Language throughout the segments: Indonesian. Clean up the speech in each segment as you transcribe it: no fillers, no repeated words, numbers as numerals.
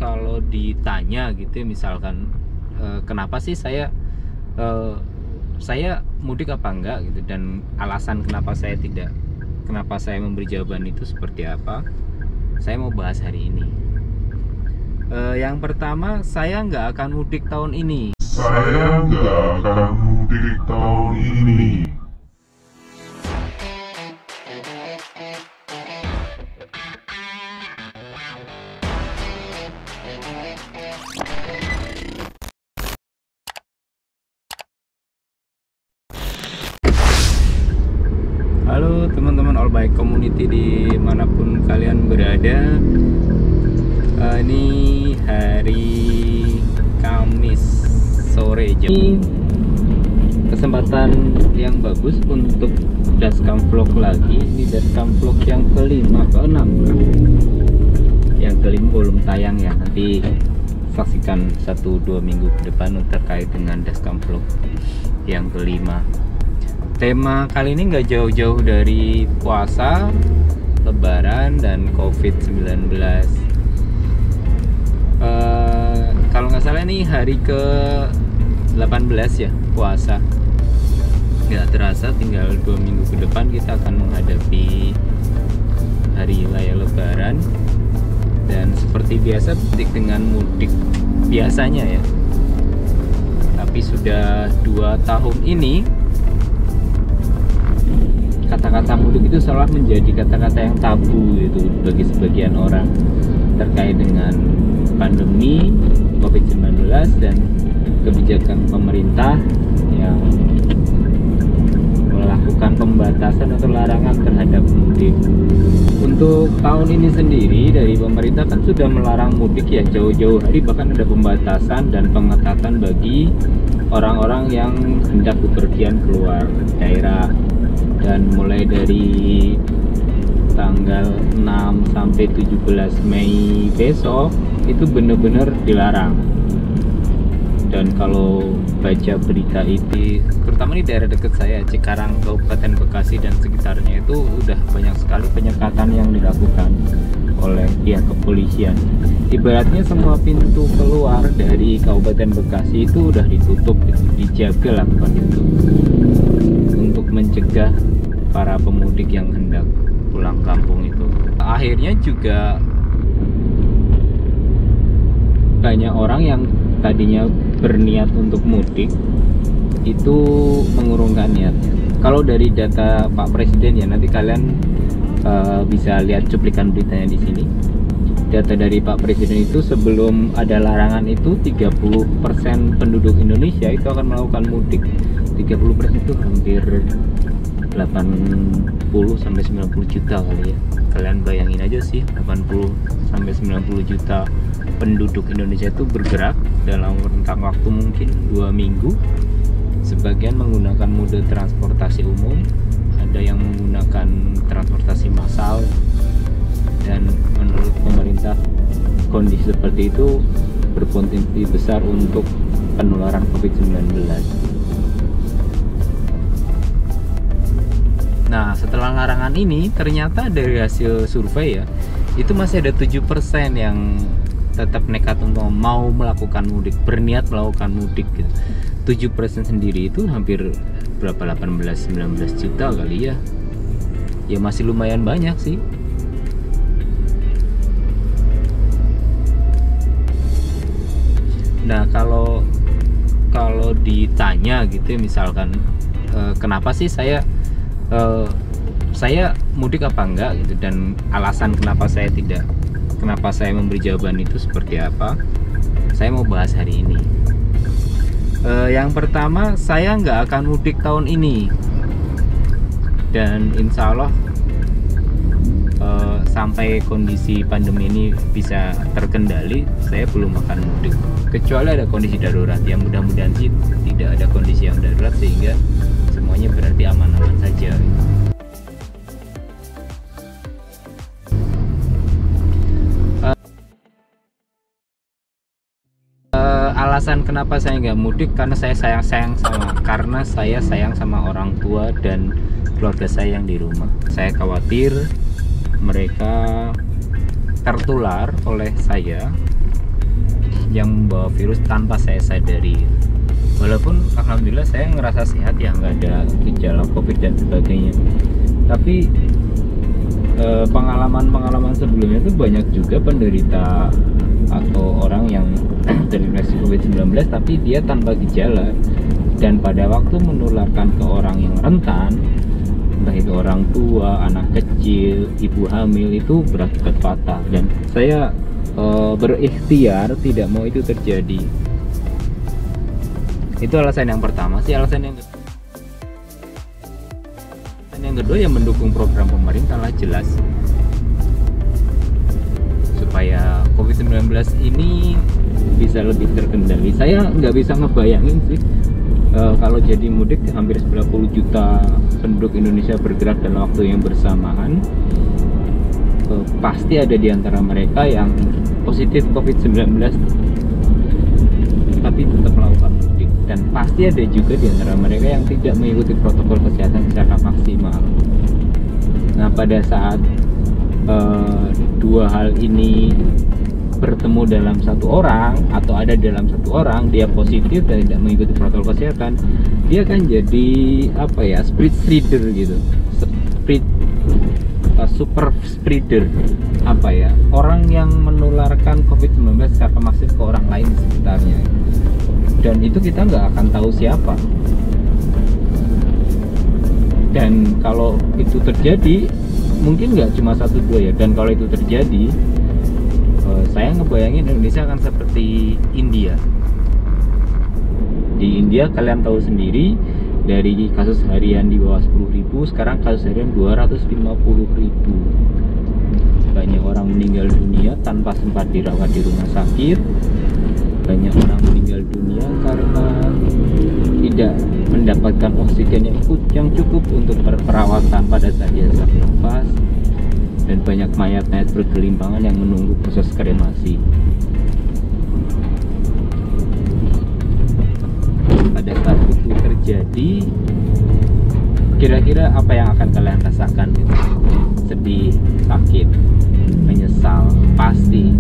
kalau ditanya gitu ya, misalkan kenapa sih saya mudik apa enggak gitu, dan alasan kenapa saya memberi jawaban itu seperti apa, saya mau bahas hari ini. Yang pertama, saya nggak akan mudik tahun ini. Halo teman-teman All Bike Community dimanapun kalian berada. Ini hari Kamis sore, jam kesempatan yang bagus untuk dashcam vlog lagi. Ini dashcam vlog yang ke-6 yang ke-5 belum tayang ya, nanti saksikan 1-2 minggu ke depan terkait dengan dashcam vlog yang ke-5. Tema kali ini nggak jauh-jauh dari puasa, lebaran, dan COVID-19. Kalau nggak salah ini hari ke-18 ya puasa. Nggak terasa tinggal 2 minggu ke depan kita akan menghadapi hari raya lebaran. Dan seperti biasa mudik dengan mudik biasanya ya. Tapi sudah 2 tahun ini kata-kata mudik itu seolah menjadi kata-kata yang tabu gitu bagi sebagian orang terkait dengan pandemi COVID-19 dan kebijakan pemerintah yang melakukan pembatasan atau larangan terhadap mudik. Untuk tahun ini sendiri dari pemerintah kan sudah melarang mudik ya jauh-jauh hari, bahkan ada pembatasan dan pengetatan bagi orang-orang yang hendak bepergian keluar daerah. Dan mulai dari tanggal 6 sampai 17 Mei besok itu benar-benar dilarang. Dan kalau baca berita itu, terutama di daerah dekat saya, Cikarang, Kabupaten Bekasi dan sekitarnya, itu udah banyak sekali penyekatan yang dilakukan oleh pihak kepolisian. Ibaratnya semua pintu keluar dari Kabupaten Bekasi itu udah ditutup, dijaga lakukan itu untuk mencegah para pemudik yang hendak pulang kampung itu. Akhirnya juga banyak orang yang tadinya berniat untuk mudik itu mengurungkan niatnya. Kalau dari data Pak Presiden ya, nanti kalian bisa lihat cuplikan beritanya di sini. Data dari Pak Presiden itu sebelum ada larangan itu 30% penduduk Indonesia itu akan melakukan mudik. 30% itu hampir 80 sampai 90 juta kali ya. Kalian bayangin aja sih, 80 sampai 90 juta penduduk Indonesia itu bergerak dalam rentang waktu mungkin 2 minggu. Sebagian menggunakan moda transportasi umum, ada yang menggunakan transportasi massal, dan menurut pemerintah kondisi seperti itu berpotensi besar untuk penularan COVID-19. Nah, setelah larangan ini ternyata dari hasil survei ya, itu masih ada 7% yang tetap nekat untuk mau melakukan mudik, berniat melakukan mudik gitu. 7% sendiri itu hampir berapa, 18-19 juta kali ya. Ya masih lumayan banyak sih. Nah, kalau ditanya gitu ya, misalkan kenapa sih saya mudik apa enggak gitu, dan alasan kenapa saya memberi jawaban itu seperti apa, saya mau bahas hari ini. Yang pertama, saya nggak akan mudik tahun ini, dan insya Allah sampai kondisi pandemi ini bisa terkendali, saya belum akan mudik, kecuali ada kondisi darurat. Yang mudah-mudahan sih tidak ada kondisi yang darurat, sehingga semuanya berarti aman-aman saja. Alasan kenapa saya nggak mudik, karena saya sayang sama orang tua dan keluarga saya yang di rumah. Saya khawatir mereka tertular oleh saya yang membawa virus tanpa saya sadari. Walaupun alhamdulillah saya ngerasa sehat ya, nggak ada gejala COVID dan sebagainya. Tapi pengalaman sebelumnya itu banyak juga penderita atau orang yang terinfeksi COVID-19 tapi dia tanpa gejala, dan pada waktu menularkan ke orang yang rentan, entah itu orang tua, anak kecil, ibu hamil, itu berakibat fatal. Dan saya berikhtiar tidak mau itu terjadi. Itu alasan yang pertama sih. Alasan yang kedua yang mendukung program pemerintah lah, jelas, supaya COVID-19 ini bisa lebih terkendali. Saya nggak bisa ngebayangin sih kalau jadi mudik hampir 90 juta penduduk Indonesia bergerak dalam waktu yang bersamaan. Pasti ada di antara mereka yang positif COVID-19 tapi tetap melakukan mudik, dan pasti ada juga di antara mereka yang tidak mengikuti protokol kesehatan secara maksimal. Nah, pada saat dua hal ini bertemu dalam satu orang atau ada dalam satu orang, dia positif dan tidak mengikuti protokol kesehatan, dia akan jadi spread spreader gitu, super spreader, orang yang menularkan COVID-19 secara masif ke orang lain di sekitarnya, dan itu kita nggak akan tahu siapa. Dan kalau itu terjadi, mungkin nggak cuma 1-2 ya, dan kalau itu terjadi, saya ngebayangin Indonesia akan seperti India. Di India kalian tahu sendiri, dari kasus harian di bawah 10.000, sekarang kasus harian 250.000. Banyak orang meninggal dunia tanpa sempat dirawat di rumah sakit. Banyak orang meninggal dunia karena tidak mendapatkan oksigen yang cukup untuk perawatan pada saat dia sesak nafas. Dan banyak mayat-mayat bergelimpangan yang menunggu proses kremasi. Pada saat itu terjadi, kira-kira apa yang akan kalian rasakan? Sedih, sakit, menyesal, pasti.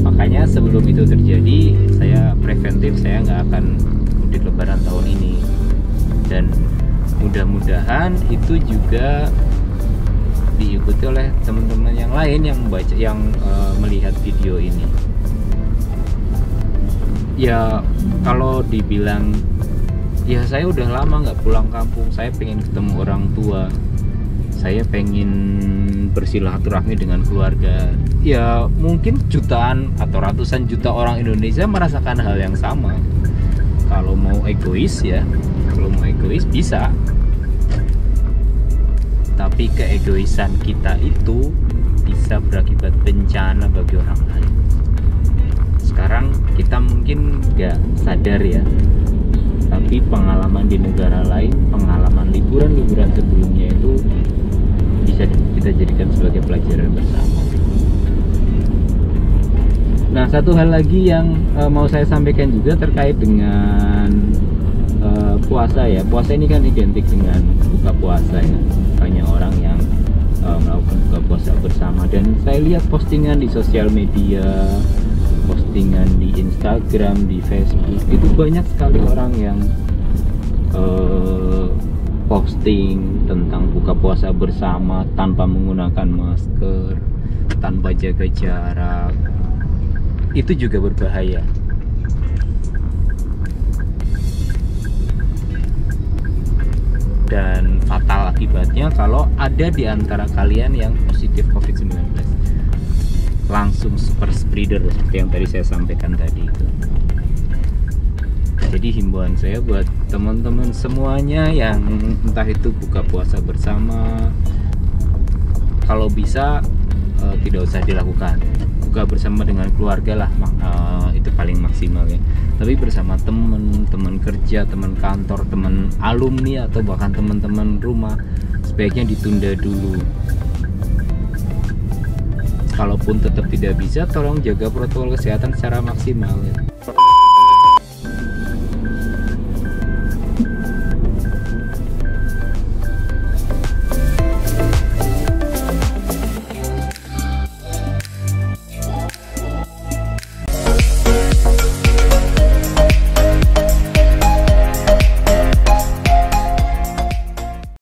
Makanya sebelum itu terjadi, saya preventif, saya nggak akan mudik lebaran tahun ini. Dan mudah-mudahan itu juga diikuti oleh teman-teman yang lain yang melihat video ini. Ya, kalau dibilang, ya saya udah lama nggak pulang kampung, saya pengen ketemu orang tua, saya pengen bersilaturahmi dengan keluarga. Ya mungkin jutaan atau ratusan juta orang Indonesia merasakan hal yang sama. Kalau mau egois bisa, tapi keegoisan kita itu bisa berakibat bencana bagi orang lain. Sekarang kita mungkin nggak sadar ya, tapi pengalaman di negara lain, pengalaman liburan sebelumnya itu bisa kita jadikan sebagai pelajaran bersama. Nah, satu hal lagi yang mau saya sampaikan juga terkait dengan puasa ya. Puasa ini kan identik dengan buka puasa ya. Banyak orang yang melakukan buka puasa bersama, dan saya lihat postingan di sosial media, postingan di Instagram, di Facebook, itu banyak sekali orang yang posting tentang buka puasa bersama tanpa menggunakan masker, tanpa jaga jarak. Itu juga berbahaya. Dan fatal akibatnya kalau ada di antara kalian yang positif COVID-19. Langsung super spreader seperti yang tadi saya sampaikan tadi itu. Jadi himbauan saya buat teman-teman semuanya yang entah itu buka puasa bersama, kalau bisa tidak usah dilakukan. Buka bersama dengan keluarga lah, itu paling maksimal ya. Tapi bersama teman kerja, teman kantor, teman alumni, atau bahkan teman-teman rumah, sebaiknya ditunda dulu. Kalaupun tetap tidak bisa, tolong jaga protokol kesehatan secara maksimal ya.